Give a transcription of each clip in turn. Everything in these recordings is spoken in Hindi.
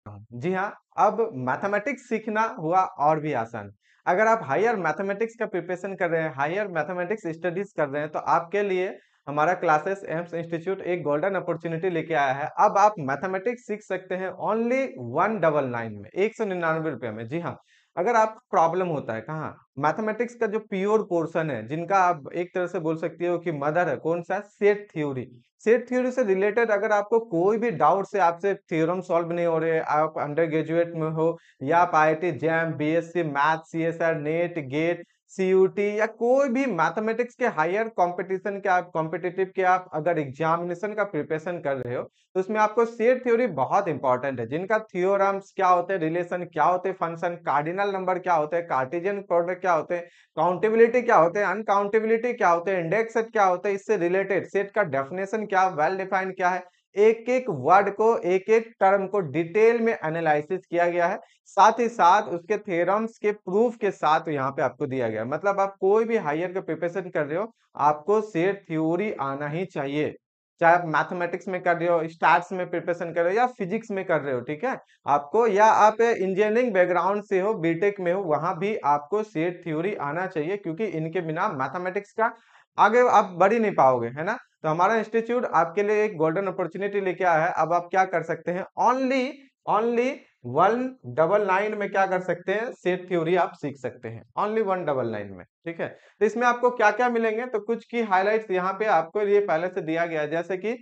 जी हाँ, अब मैथमेटिक्स सीखना हुआ और भी आसान। अगर आप हायर मैथमेटिक्स का प्रिपरेशन कर रहे हैं, हायर मैथमेटिक्स स्टडीज कर रहे हैं, तो आपके लिए हमारा क्लासेस एम्स इंस्टीट्यूट एक गोल्डन अपॉर्चुनिटी लेके आया है। अब आप मैथमेटिक्स सीख सकते हैं ओनली 199 में, 199 रुपये में। जी हाँ, अगर आपको प्रॉब्लम होता है कहाँ, मैथमेटिक्स का जो प्योर पोर्शन है, जिनका आप एक तरह से बोल सकते हो कि मदर है, कौन सा, सेट थ्योरी। सेट थ्योरी से रिलेटेड अगर आपको कोई भी डाउट से आपसे थ्योरम सॉल्व नहीं हो रहे, आप अंडर ग्रेजुएट में हो या आप IIT JAM, BSc math, CSIR, NET, GATE, CUET या कोई भी मैथमेटिक्स के हायर कंपटीशन के आप कॉम्पिटिटिव के आप अगर एग्जामिनेशन का प्रिपरेशन कर रहे हो, तो उसमें आपको सेट थ्योरी बहुत इंपॉर्टेंट है, जिनका थ्योरम्स क्या होते हैं, रिलेशन क्या होते हैं, फंक्शन, कार्डिनल नंबर क्या होते हैं, कार्टेशियन प्रोडक्ट क्या होते हैं, काउंटेबिलिटी क्या होते हैं, अनकाउंटेबिलिटी क्या होते हैं, इंडेक्स सेट क्या होता है, इससे रिलेटेड सेट का डेफिनेशन क्या, वेल डिफाइंड क्या है, एक एक वर्ड को, एक एक टर्म को डिटेल में एनालिसिस किया गया है। साथ ही साथ उसके थ्योरम्स के प्रूफ के साथ यहाँ पे आपको दिया गया है। मतलब आप कोई भी हायर का प्रिपरेशन कर रहे हो, आपको सेट थ्योरी आना ही चाहिए। चाहे आप मैथमेटिक्स में कर रहे हो, स्टैट्स में प्रिपरेशन कर रहे हो या फिजिक्स में कर रहे हो, ठीक है, आपको, या आप इंजीनियरिंग बैकग्राउंड से हो, बीटेक में हो, वहां भी आपको सेट थ्योरी आना चाहिए, क्योंकि इनके बिना मैथमेटिक्स का आगे आप बढ़ ही नहीं पाओगे, है ना। तो हमारा इंस्टीट्यूट आपके लिए एक गोल्डन अपॉर्चुनिटी लेके आया है। अब आप क्या कर सकते हैं, ओनली ओनली 199 में क्या कर सकते हैं, सेट थ्योरी आप सीख सकते हैं ओनली 199 में, ठीक है। तो इसमें आपको क्या क्या मिलेंगे, तो कुछ की हाइलाइट्स यहाँ पे आपको ये पहले से दिया गया है। जैसे कि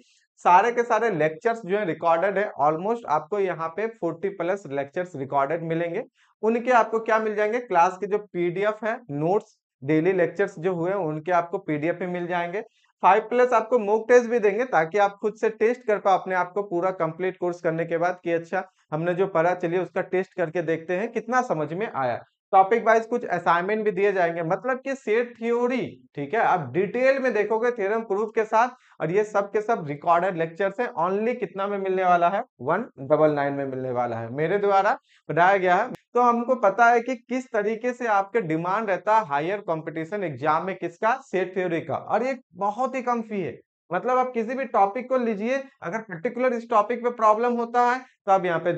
सारे के सारे लेक्चर्स जो है रिकॉर्डेड है, ऑलमोस्ट आपको यहाँ पे 40 प्लस लेक्चर्स रिकॉर्डेड मिलेंगे। उनके आपको क्या मिल जाएंगे, क्लास के जो पीडीएफ है, नोट्स, डेली लेक्चर्स जो हुए उनके आपको पीडीएफ में मिल जाएंगे। 5 प्लस आपको मॉक टेस्ट भी देंगे, ताकि आप खुद से टेस्ट कर पाओ अपने आप को पूरा कंप्लीट कोर्स करने के बाद, कि अच्छा हमने जो पढ़ा, चलिए उसका टेस्ट करके देखते हैं कितना समझ में आया। टॉपिक वाइज कुछ असाइनमेंट भी दिए जाएंगे, मतलब कि सेट थ्योरी, ठीक है, आप डिटेल में देखोगे थ्योरम प्रूफ के साथ। और ये सब के सब रिकॉर्डेड लेक्चर्स हैं। ओनली कितना में मिलने वाला है, 199 में मिलने वाला है, मेरे द्वारा पढ़ाया गया है। तो हमको पता है कि किस तरीके से आपके डिमांड रहता है हायर कंपटीशन एग्जाम में, किसका, सेट थ्योरी का। और ये बहुत ही कम फी है। मतलब आप किसी भी टॉपिक को लीजिए, अगर पर्टिकुलर इस टॉपिक पे प्रॉब्लम होता है, तो आप यहाँ पे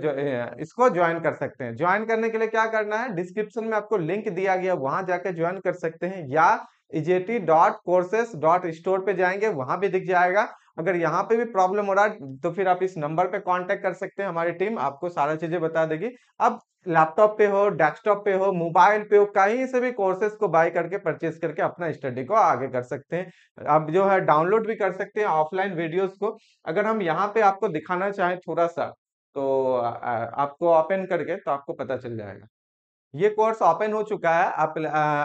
इसको ज्वाइन कर सकते हैं। ज्वाइन करने के लिए क्या करना है, डिस्क्रिप्शन में आपको लिंक दिया गया, वहां जाके ज्वाइन कर सकते हैं, या ejt.courses.store पे जाएंगे, वहां भी दिख जाएगा। अगर यहाँ पे भी प्रॉब्लम हो रहा है, तो फिर आप इस नंबर पे कांटेक्ट कर सकते हैं, हमारी टीम आपको सारा चीजें बता देगी। अब लैपटॉप पे हो, डेस्कटॉप पे हो, मोबाइल पे हो, कहीं से भी कोर्सेज को बाय करके, परचेज करके अपना स्टडी को आगे कर सकते हैं। आप जो है डाउनलोड भी कर सकते हैं ऑफलाइन वीडियोस को। अगर हम यहाँ पे आपको दिखाना चाहें थोड़ा सा, तो आपको ओपन करके तो आपको पता चल जाएगा। ये कोर्स ओपन हो चुका है। आप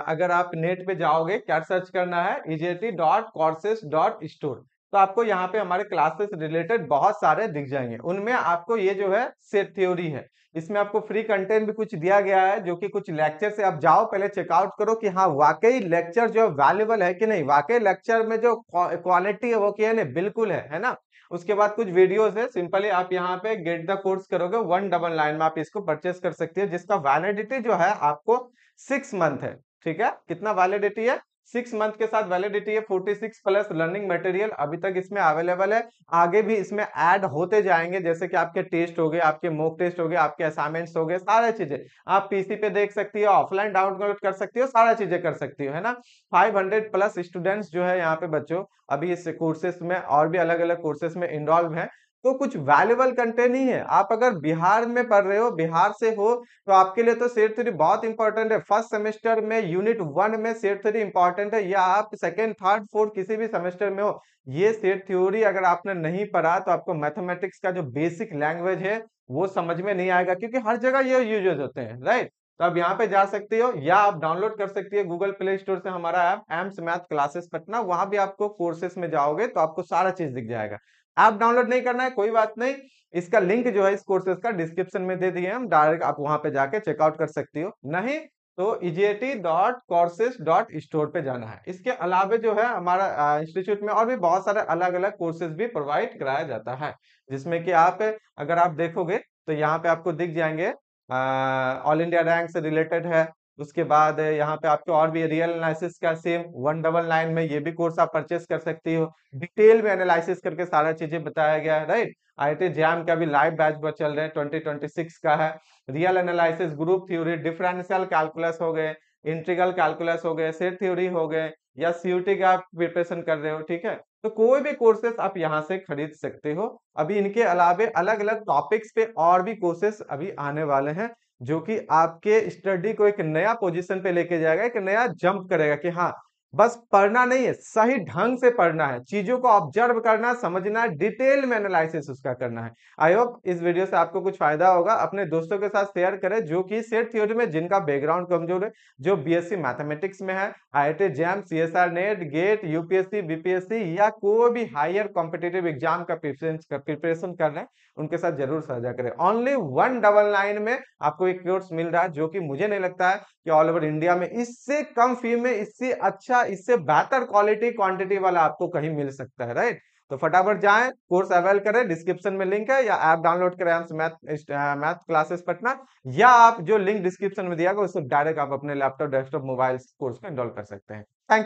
अगर आप नेट पे जाओगे, क्या सर्च करना है, ejt.courses.store, तो आपको यहाँ पे हमारे क्लासेस रिलेटेड बहुत सारे दिख जाएंगे। उनमें आपको ये जो है सेट थ्योरी है, इसमें आपको फ्री कंटेंट भी कुछ दिया गया है, जो कि कुछ लेक्चर से आप जाओ पहले चेकआउट करो कि हाँ वाकई लेक्चर जो वैल्यूबल है कि नहीं, वाकई लेक्चर में जो क्वालिटी है वो क्या है, बिल्कुल है ना। उसके बाद कुछ वीडियोस है, सिंपली आप यहाँ पे गेट द कोर्स करोगे, 199 में आप इसको परचेस कर सकते हैं, जिसका वैलिडिटी जो है आपको 6 मंथ है, ठीक है। कितना वैलिडिटी है, 6 मंथ के साथ वैलिडिटी है। 46 प्लस लर्निंग मटेरियल अभी तक इसमें अवेलेबल है। आगे भी इसमें ऐड होते जाएंगे, जैसे कि आपके टेस्ट हो गए, आपके मॉक टेस्ट हो गए, आपके असाइनमेंट्स हो गए, सारे चीजें आप पीसी पे देख सकती हो, ऑफलाइन डाउनलोड कर सकती हो, सारा चीजें कर सकती हो, है ना। 500 प्लस स्टूडेंट्स जो है यहाँ पे बच्चों अभी इस कोर्सेस में, और भी अलग अलग कोर्सेस में इन्वॉल्व है। तो कुछ वैल्यूबल कंटेंट ही है। आप अगर बिहार में पढ़ रहे हो, बिहार से हो, तो आपके लिए तो सेट थ्योरी बहुत इंपॉर्टेंट है। फर्स्ट सेमेस्टर में यूनिट 1 में सेट थ्योरी इंपॉर्टेंट है, या आप सेकंड, थर्ड, फोर्थ किसी भी सेमेस्टर में हो, ये सेट थ्योरी अगर आपने नहीं पढ़ा, तो आपको मैथमेटिक्स का जो बेसिक लैंग्वेज है वो समझ में नहीं आएगा, क्योंकि हर जगह ये यूज होते हैं, राइट। तो आप यहाँ पे जा सकते हो, या आप डाउनलोड कर सकती है गूगल प्ले स्टोर से हमारा app AIIMS math classes Patna. वहां भी आपको कोर्सेस में जाओगे तो आपको सारा चीज दिख जाएगा। ऐप डाउनलोड नहीं करना है, कोई बात नहीं, इसका लिंक जो है इस कोर्सेज का डिस्क्रिप्शन में दे दिए हम, डायरेक्ट आप वहां पे जाके चेकआउट कर सकती हो। नहीं तो ejt.courses.store पे जाना है। इसके अलावा जो है हमारा इंस्टीट्यूट में और भी बहुत सारे अलग अलग कोर्सेज भी प्रोवाइड कराया जाता है, जिसमें कि आप, अगर आप देखोगे तो यहाँ पे आपको दिख जाएंगे, ऑल इंडिया रैंक से रिलेटेड है, उसके बाद यहाँ पे आपके और भी रियल एनालिसिस का सेम 199 में ये भी कोर्स आप परचेस कर सकती हो। डिटेल में एनालिसिस करके सारा चीजें बताया गया है, राइट। आईआईटी जैम का भी लाइव बैच पर चल रहे हैं, 2026 का है। Real analysis, group theory, differential calculus हो गए, इंटीग्रल कैलकुलस हो गए, सेट थ्योरी हो गए, या सीयूटी का आप प्रिपरेशन कर रहे हो, ठीक है, तो कोई भी कोर्सेस आप यहाँ से खरीद सकते हो। अभी इनके अलावे अलग अलग टॉपिक्स पे और भी कोर्सेस अभी आने वाले हैं, जो कि आपके स्टडी को एक नया पोजीशन पे लेके जाएगा, एक नया जंप करेगा कि हाँ, बस पढ़ना नहीं है, सही ढंग से पढ़ना है, चीजों को ऑब्जर्व करना, समझना, डिटेल में एनालिसिस उसका करना है। आई होप इस वीडियो से आपको कुछ फायदा होगा। अपने दोस्तों के साथ शेयर करें जो कि सेट थ्योरी में जिनका बैकग्राउंड कमजोर है, जो बीएससी मैथमेटिक्स में है, IIT JAM, CSIR NET, GATE, UPSC, BPSC या कोई भी हायर कॉम्पिटिटिव एग्जाम का प्रिपरेशन कर रहे हैं, उनके साथ जरूर साझा करें। ओनली 199 में आपको एक कोर्स मिल रहा है, जो कि मुझे नहीं लगता है कि ऑल ओवर इंडिया में इससे कम फी में, इससे अच्छा, इससे बेहतर क्वालिटी क्वांटिटी वाला आपको कहीं मिल सकता है, राइट। तो फटाफट जाएं, कोर्स अवेल करें, डिस्क्रिप्शन में लिंक है, या ऐप डाउनलोड करें एम्स मैथ क्लासेस पटना, या आप जो लिंक डिस्क्रिप्शन में दिया गया उससे डायरेक्ट आप अपने लैपटॉप, डेस्कटॉप, मोबाइल कोर्स को इंस्टॉल कर सकते हैं। थैंक